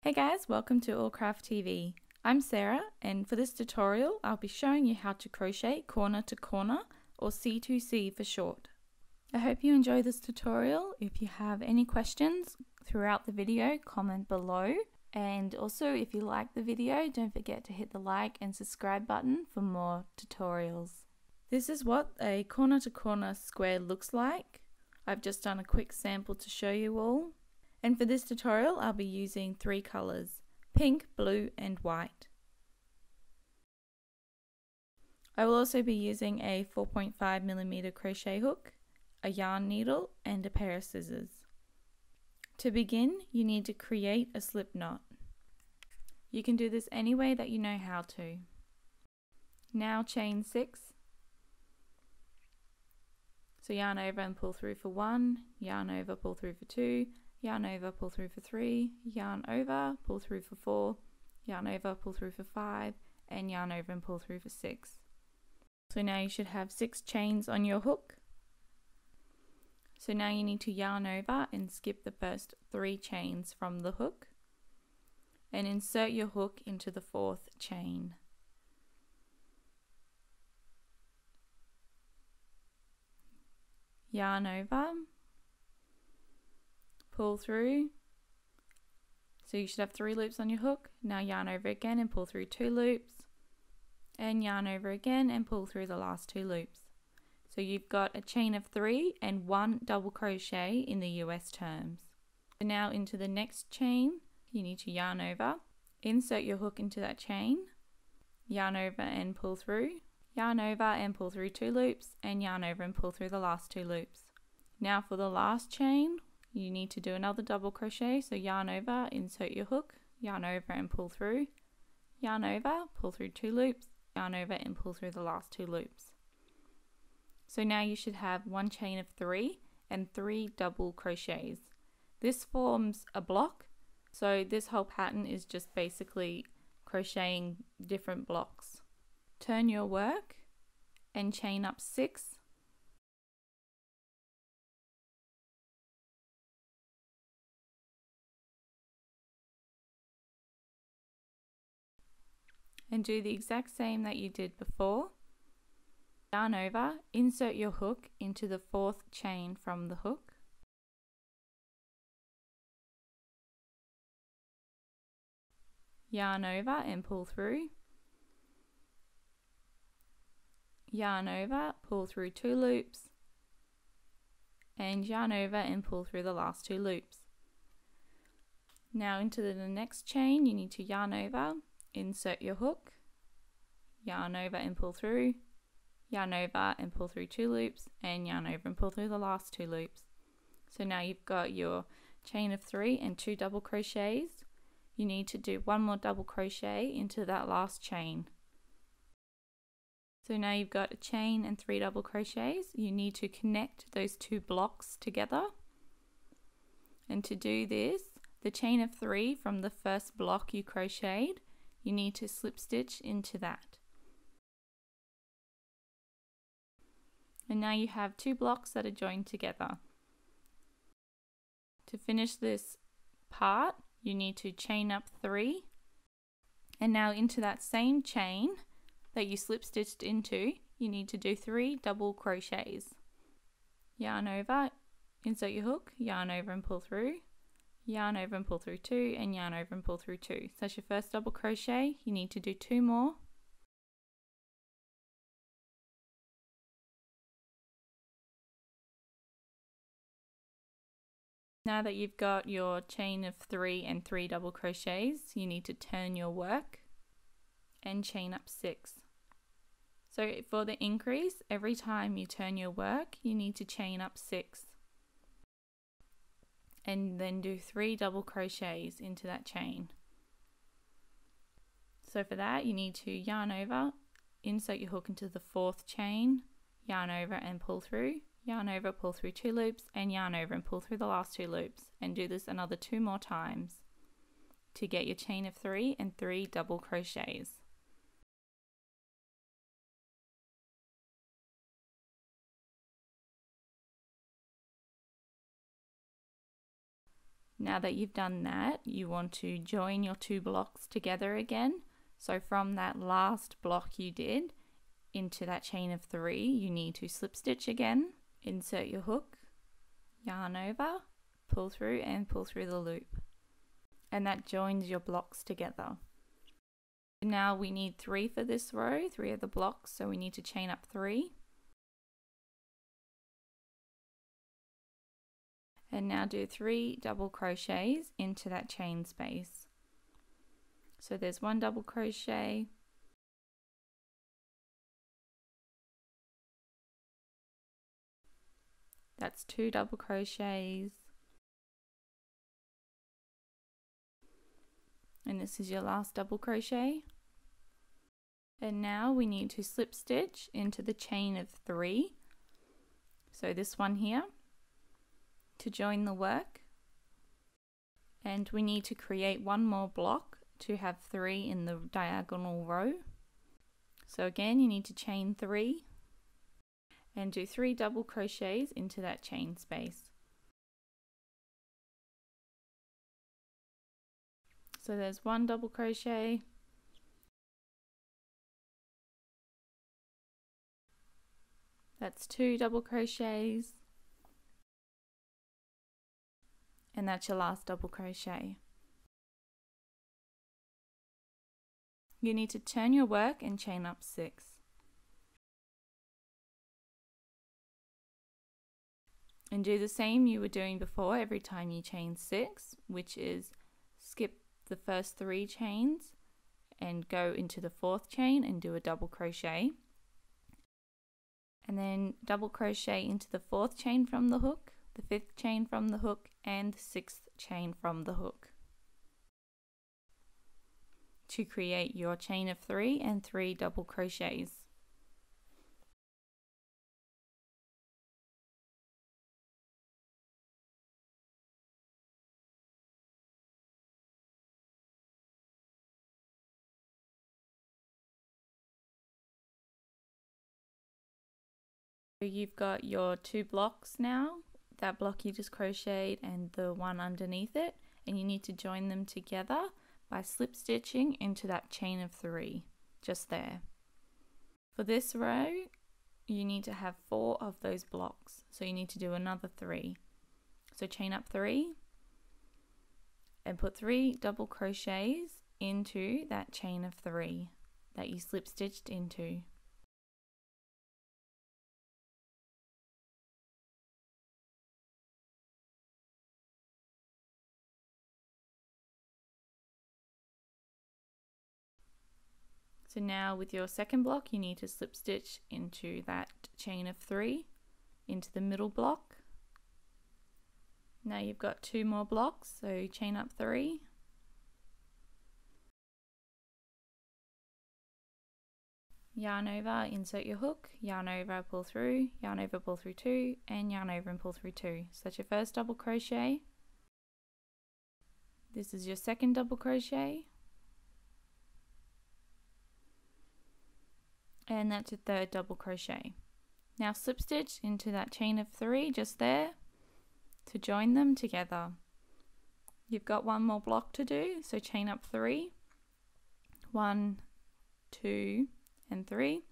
Hey guys, welcome to Allcraft TV. I'm Sarah, and for this tutorial I'll be showing you how to crochet corner to corner, or C2C for short. I hope you enjoy this tutorial. If you have any questions throughout the video, comment below. And also, if you like the video, don't forget to hit the like and subscribe button for more tutorials. This is what a corner to corner square looks like. I've just done a quick sample to show you all. And for this tutorial I'll be using 3 colours, pink, blue and white. I will also be using a 4.5mm crochet hook, a yarn needle and a pair of scissors. To begin, you need to create a slip knot. You can do this any way that you know how to. Now chain 6. So yarn over and pull through for 1, yarn over, pull through for 2, yarn over, pull through for 3, yarn over, pull through for 4, yarn over, pull through for 5, and yarn over and pull through for 6. So now you should have 6 chains on your hook. So now you need to yarn over and skip the first 3 chains from the hook and insert your hook into the 4th chain. Yarn over, pull through, so you should have 3 loops on your hook. Now yarn over again and pull through 2 loops, and yarn over again and pull through the last 2 loops. So you've got a chain of 3 and 1 double crochet in the US terms. So now into the next chain, you need to yarn over, insert your hook into that chain, yarn over and pull through, yarn over and pull through 2 loops, and yarn over and pull through the last 2 loops. Now for the last chain, you need to do another double crochet, so yarn over, insert your hook, yarn over and pull through, yarn over, pull through 2 loops, yarn over and pull through the last 2 loops. So now you should have 1 chain of 3 and 3 double crochets. This forms a block, so this whole pattern is just basically crocheting different blocks. Turn your work and chain up 6. And do the exact same that you did before. Yarn over, insert your hook into the 4th chain from the hook. Yarn over and pull through. Yarn over, pull through 2 loops, and yarn over and pull through the last 2 loops. Now into the next chain, you need to yarn over, insert your hook, yarn over and pull through, yarn over and pull through 2 loops, and yarn over and pull through the last 2 loops. So now you've got your chain of 3 and 2 double crochets. You need to do 1 more double crochet into that last chain. So now you've got a chain and 3 double crochets. You need to connect those 2 blocks together. And to do this, the chain of 3 from the first block you crocheted, you need to slip stitch into that. And now you have 2 blocks that are joined together. To finish this part, you need to chain up 3, and now into that same chain that you slip stitched into, you need to do 3 double crochets. Yarn over, insert your hook, yarn over and pull through, yarn over and pull through 2, and yarn over and pull through 2. So that's your first double crochet. You need to do 2 more. Now that you've got your chain of 3 and 3 double crochets, you need to turn your work and chain up 6. So for the increase, every time you turn your work, you need to chain up 6. And then do 3 double crochets into that chain. So for that, you need to yarn over, insert your hook into the 4th chain, yarn over and pull through, yarn over, pull through 2 loops, and yarn over and pull through the last 2 loops, and do this another 2 more times to get your chain of 3 and 3 double crochets. Now that you've done that, you want to join your two blocks together again. So from that last block you did into that chain of 3, you need to slip stitch again, insert your hook, yarn over, pull through and pull through the loop. And that joins your blocks together. Now we need 3 for this row, 3 of the blocks, so we need to chain up 3. And now do 3 double crochets into that chain space. So there's 1 double crochet, that's 2 double crochets, and this is your last double crochet. And now we need to slip stitch into the chain of 3, so this one here, to join the work. And we need to create 1 more block to have 3 in the diagonal row. So again, you need to chain 3 and do 3 double crochets into that chain space. So there's 1 double crochet, that's 2 double crochets, and that's your last double crochet. You need to turn your work and chain up 6. And do the same you were doing before every time you chain 6, which is skip the first 3 chains and go into the 4th chain and do a double crochet. And then double crochet into the 4th chain from the hook, the 5th chain from the hook, and the 6th chain from the hook, to create your chain of 3 and 3 double crochets. So you've got your 2 blocks now, that block you just crocheted and the one underneath it, and you need to join them together by slip stitching into that chain of 3, just there. For this row, you need to have 4 of those blocks, so you need to do another 3. So chain up 3 and put 3 double crochets into that chain of 3 that you slip stitched into. So now with your second block, you need to slip stitch into that chain of 3 into the middle block. Now you've got 2 more blocks, so chain up 3, yarn over, insert your hook, yarn over, pull through, yarn over, pull through 2, and yarn over and pull through 2. So that's your first double crochet. This is your second double crochet. And that's your third double crochet. Now slip stitch into that chain of 3 just there to join them together. You've got 1 more block to do, so chain up 3, 1, 2, and 3.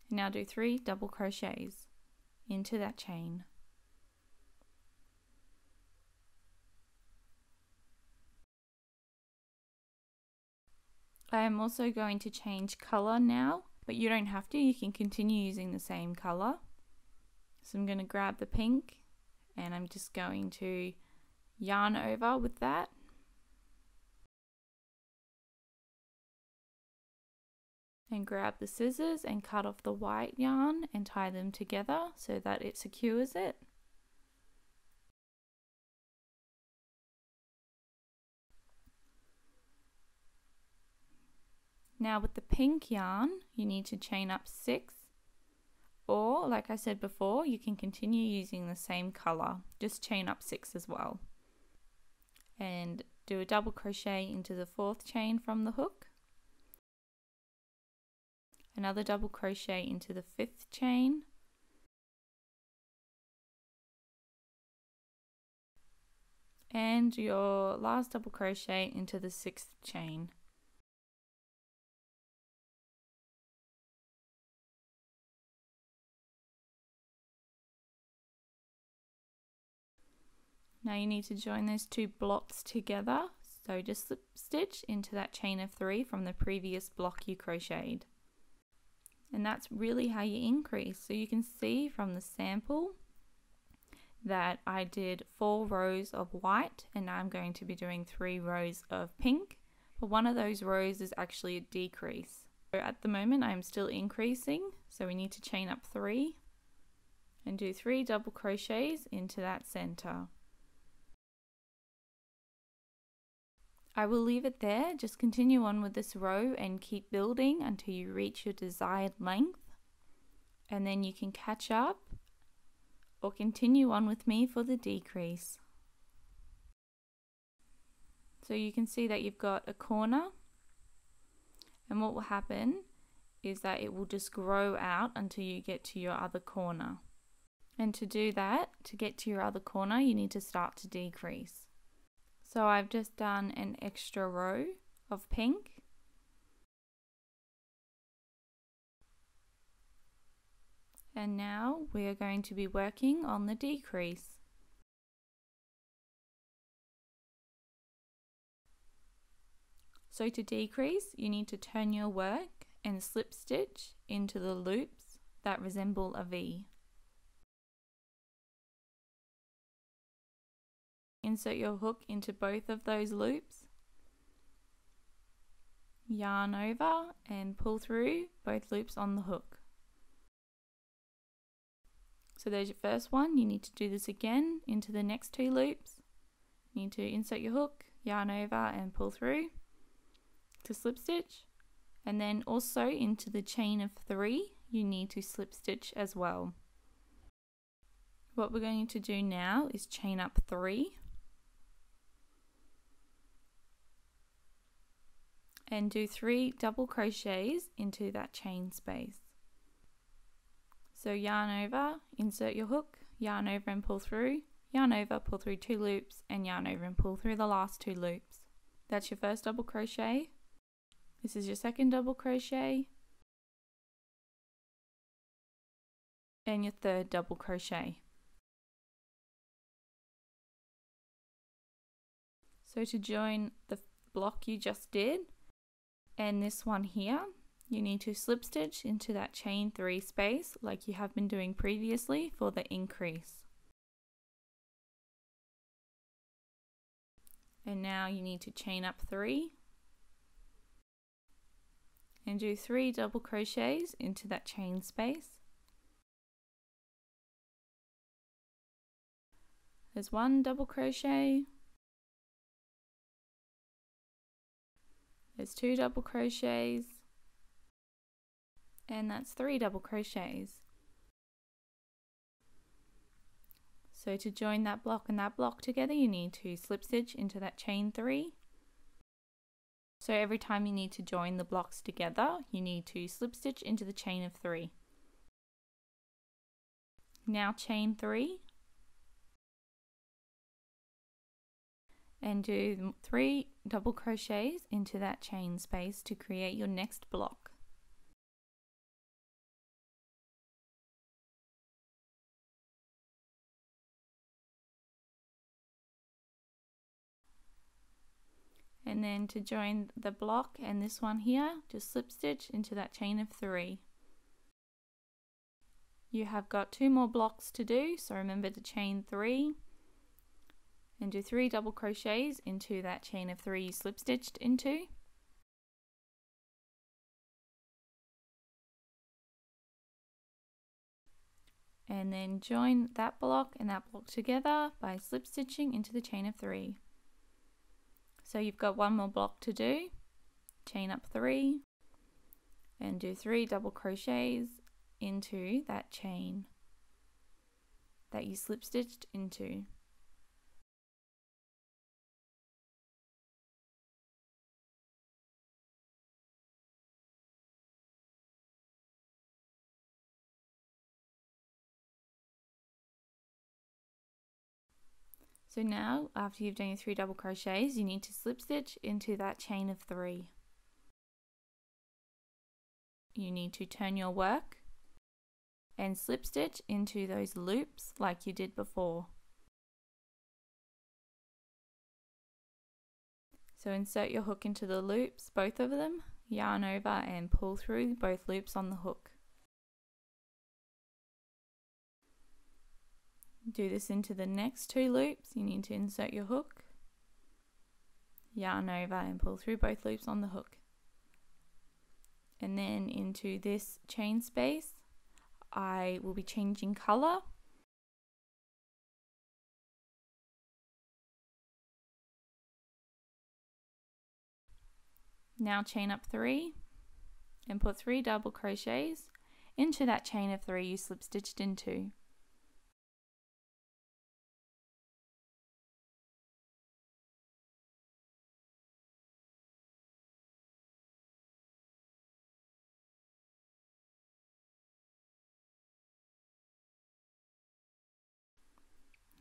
And now do 3 double crochets into that chain. I am also going to change color now, but you don't have to, you can continue using the same color. So I'm going to grab the pink and I'm just going to yarn over with that. And grab the scissors and cut off the white yarn and tie them together so that it secures it. Now with the pink yarn, you need to chain up 6, or like I said before, you can continue using the same color, just chain up 6 as well. And do a double crochet into the 4th chain from the hook, another double crochet into the 5th chain, and your last double crochet into the 6th chain. Now you need to join those 2 blocks together, so just slip stitch into that chain of 3 from the previous block you crocheted. And that's really how you increase. So you can see from the sample that I did 4 rows of white, and now I'm going to be doing 3 rows of pink, but one of those rows is actually a decrease. So at the moment I'm still increasing, so we need to chain up 3 and do 3 double crochets into that center. I will leave it there, just continue on with this row and keep building until you reach your desired length, and then you can catch up or continue on with me for the decrease. So you can see that you've got a corner, and what will happen is that it will just grow out until you get to your other corner. And to do that, to get to your other corner, you need to start to decrease. So I've just done an extra row of pink. And now we are going to be working on the decrease. So to decrease, you need to turn your work and slip stitch into the loops that resemble a V. Insert your hook into both of those loops, yarn over and pull through both loops on the hook. So there's your first one. You need to do this again into the next 2 loops. You need to insert your hook, yarn over and pull through to slip stitch, and then also into the chain of 3 you need to slip stitch as well. What we're going to do now is chain up 3 and do 3 double crochets into that chain space. So yarn over, insert your hook, yarn over and pull through, yarn over, pull through 2 loops, and yarn over and pull through the last 2 loops. That's your first double crochet. This is your second double crochet and your third double crochet. So to join the block you just did and this one here, you need to slip stitch into that chain 3 space like you have been doing previously for the increase. And now you need to chain up 3 and do 3 double crochets into that chain space. There's 1 double crochet, there's 2 double crochets, and that's 3 double crochets. So to join that block and that block together, you need to slip stitch into that chain 3. So every time you need to join the blocks together, you need to slip stitch into the chain of 3. Now chain 3 and do 3 double crochets into that chain space to create your next block. And then to join the block and this one here, just slip stitch into that chain of 3. You have got 2 more blocks to do, so remember to chain 3 and do 3 double crochets into that chain of 3 you slip stitched into. And then join that block and that block together by slip stitching into the chain of 3. So you've got 1 more block to do, chain up 3 and do 3 double crochets into that chain that you slip stitched into. So now, after you've done your 3 double crochets, you need to slip stitch into that chain of 3. You need to turn your work and slip stitch into those loops like you did before. So insert your hook into the loops, both of them, yarn over and pull through both loops on the hook. Do this into the next 2 loops. You need to insert your hook, yarn over and pull through both loops on the hook. And then into this chain space, I will be changing color. Now chain up 3 and put 3 double crochets into that chain of 3 you slip stitched into.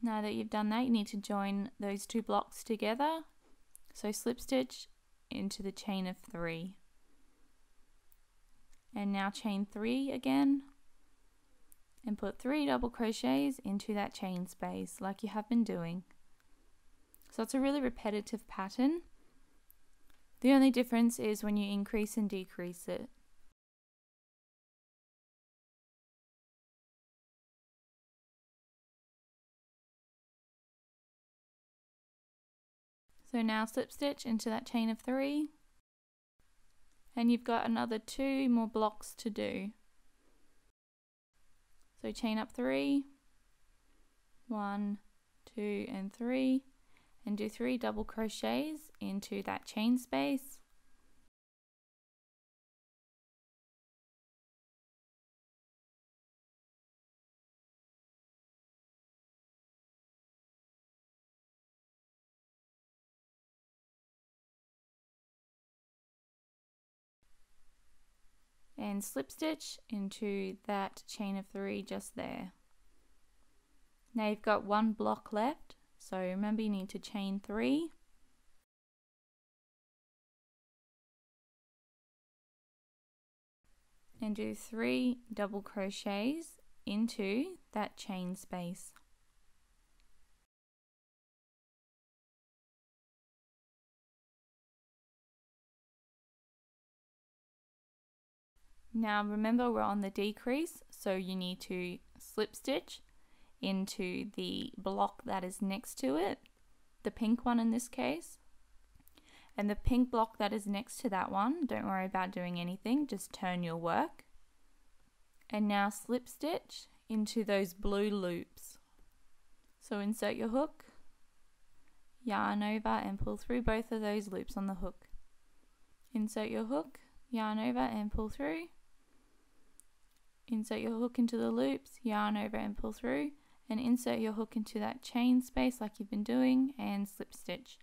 Now that you've done that, you need to join those 2 blocks together. So slip stitch into the chain of 3. And now chain 3 again. And put 3 double crochets into that chain space like you have been doing. So it's a really repetitive pattern. The only difference is when you increase and decrease it. So now slip stitch into that chain of 3, and you've got another 2 more blocks to do. So chain up 3, 1, 2 and 3, and do 3 double crochets into that chain space. And slip stitch into that chain of 3 just there. Now you've got 1 block left, so remember you need to chain 3 and do 3 double crochets into that chain space. Now remember we're on the decrease, so you need to slip stitch into the block that is next to it, the pink one in this case. And the pink block that is next to that one, don't worry about doing anything, just turn your work. And now slip stitch into those blue loops. So insert your hook, yarn over and pull through both of those loops on the hook. Insert your hook, yarn over and pull through. Insert your hook into the loops, yarn over and pull through, and insert your hook into that chain space like you've been doing and slip stitch.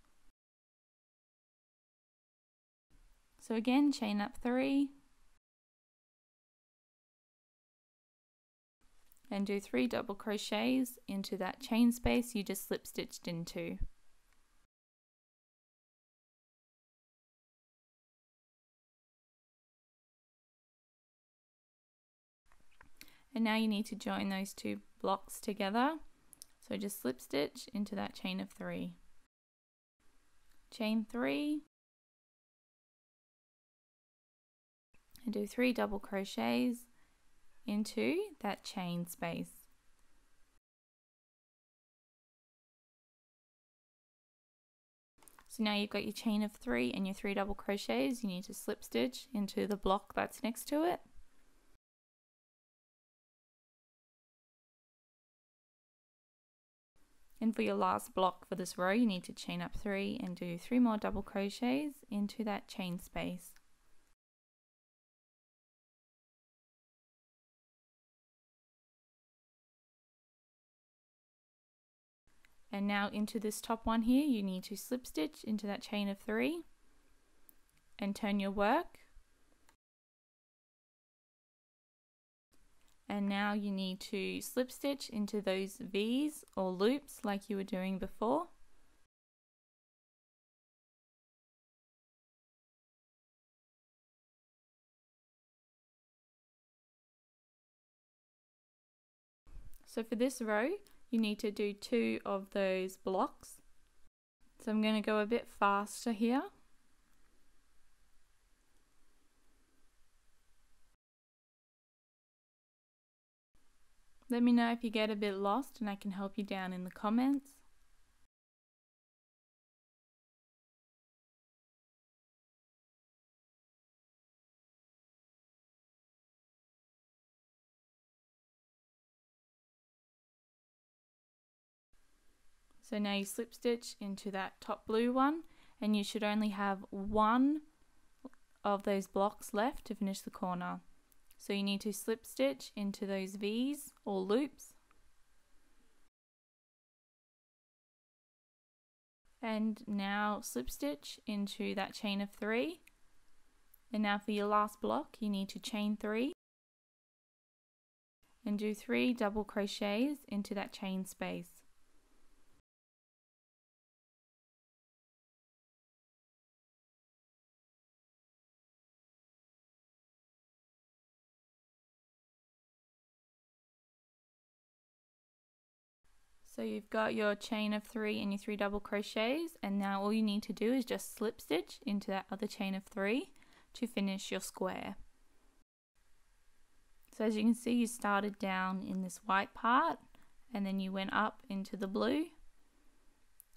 So again, chain up 3 and do 3 double crochets into that chain space you just slip stitched into. And now you need to join those 2 blocks together. So just slip stitch into that chain of 3. Chain 3 and do 3 double crochets into that chain space. So now you've got your chain of 3 and your 3 double crochets. You need to slip stitch into the block that's next to it. And for your last block for this row, you need to chain up 3 and do 3 more double crochets into that chain space. And now into this top one here, you need to slip stitch into that chain of 3 and turn your work. And now you need to slip stitch into those V's or loops like you were doing before. So for this row, you need to do 2 of those blocks. So I'm going to go a bit faster here. Let me know if you get a bit lost and I can help you down in the comments. So now you slip stitch into that top blue one, and you should only have 1 of those blocks left to finish the corner. So you need to slip stitch into those V's or loops. And now slip stitch into that chain of 3. And now for your last block, you need to chain 3 and do 3 double crochets into that chain space. So you've got your chain of 3 and your 3 double crochets, and now all you need to do is just slip stitch into that other chain of 3 to finish your square. So as you can see, you started down in this white part and then you went up into the blue,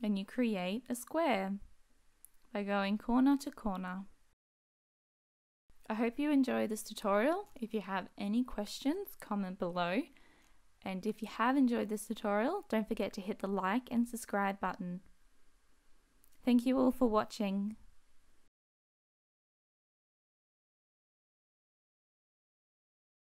and you create a square by going corner to corner. I hope you enjoy this tutorial. If you have any questions, comment below. And if you have enjoyed this tutorial, don't forget to hit the like and subscribe button. Thank you all for watching.